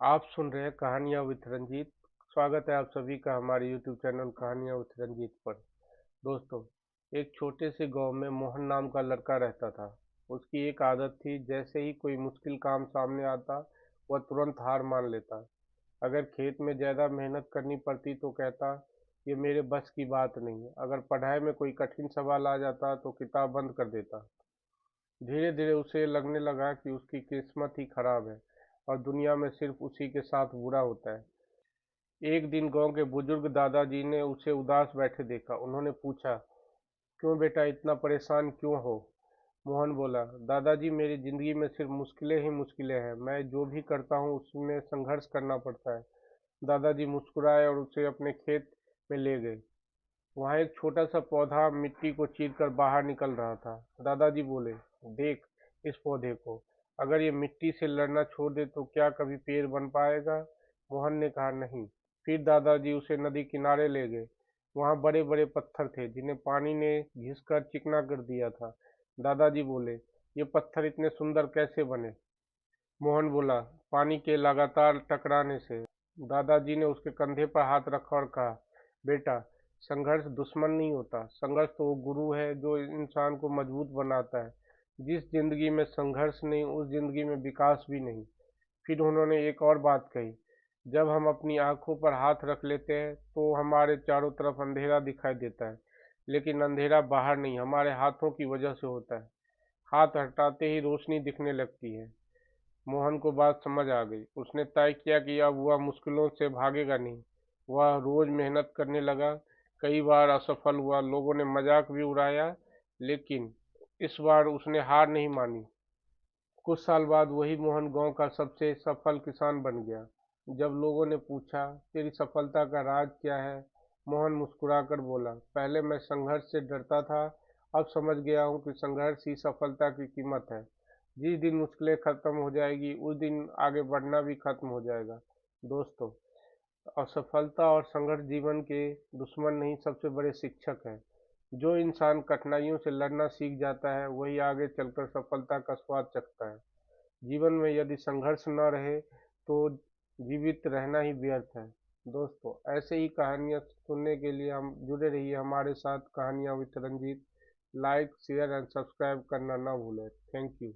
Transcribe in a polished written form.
आप सुन रहे हैं कहानियां विद रंजीत। स्वागत है आप सभी का हमारे यूट्यूब चैनल कहानियां विद रंजीत पर। दोस्तों, एक छोटे से गांव में मोहन नाम का लड़का रहता था। उसकी एक आदत थी, जैसे ही कोई मुश्किल काम सामने आता वह तुरंत हार मान लेता। अगर खेत में ज़्यादा मेहनत करनी पड़ती तो कहता, ये मेरे बस की बात नहीं है। अगर पढ़ाई में कोई कठिन सवाल आ जाता तो किताब बंद कर देता। धीरे धीरे उसे लगने लगा कि उसकी किस्मत ही खराब है और दुनिया में सिर्फ उसी के साथ बुरा होता है। एक दिन गांव के बुजुर्ग दादाजी ने उसे उदास बैठे देखा। उन्होंने पूछा, क्यों बेटा, इतना परेशान क्यों हो? मोहन बोला, दादाजी, मेरी जिंदगी में सिर्फ मुश्किलें ही मुश्किलें हैं। मैं जो भी करता हूँ उसमें संघर्ष करना पड़ता है। दादाजी मुस्कुराए और उसे अपने खेत में ले गए। वहाँ एक छोटा सा पौधा मिट्टी को चीरकर बाहर निकल रहा था। दादाजी बोले, देख इस पौधे को, अगर ये मिट्टी से लड़ना छोड़ दे तो क्या कभी पेड़ बन पाएगा? मोहन ने कहा, नहीं। फिर दादाजी उसे नदी किनारे ले गए। वहाँ बड़े बड़े पत्थर थे जिन्हें पानी ने घिसकर चिकना कर दिया था। दादाजी बोले, ये पत्थर इतने सुंदर कैसे बने? मोहन बोला, पानी के लगातार टकराने से। दादाजी ने उसके कंधे पर हाथ रखा और कहा, बेटा, संघर्ष दुश्मन नहीं होता। संघर्ष तो वो गुरु है जो इंसान को मजबूत बनाता है। जिस जिंदगी में संघर्ष नहीं, उस जिंदगी में विकास भी नहीं। फिर उन्होंने एक और बात कही, जब हम अपनी आंखों पर हाथ रख लेते हैं तो हमारे चारों तरफ अंधेरा दिखाई देता है, लेकिन अंधेरा बाहर नहीं, हमारे हाथों की वजह से होता है। हाथ हटाते ही रोशनी दिखने लगती है। मोहन को बात समझ आ गई। उसने तय किया कि अब वह मुश्किलों से भागेगा नहीं। वह रोज मेहनत करने लगा। कई बार असफल हुआ, लोगों ने मजाक भी उड़ाया, लेकिन इस बार उसने हार नहीं मानी। कुछ साल बाद वही मोहन गांव का सबसे सफल किसान बन गया। जब लोगों ने पूछा, तेरी सफलता का राज क्या है? मोहन मुस्कुराकर बोला, पहले मैं संघर्ष से डरता था, अब समझ गया हूँ कि संघर्ष ही सफलता की कीमत है। जिस दिन मुश्किलें खत्म हो जाएगी उस दिन आगे बढ़ना भी खत्म हो जाएगा। दोस्तों, असफलता और संघर्ष जीवन के दुश्मन नहीं, सबसे बड़े शिक्षक हैं। जो इंसान कठिनाइयों से लड़ना सीख जाता है वही आगे चलकर सफलता का स्वाद चखता है। जीवन में यदि संघर्ष न रहे तो जीवित रहना ही व्यर्थ है। दोस्तों, ऐसे ही कहानियाँ सुनने के लिए हम जुड़े रहिए हमारे साथ कहानियाँ with Ranjeet. Like, share and subscribe करना ना भूलें। Thank you.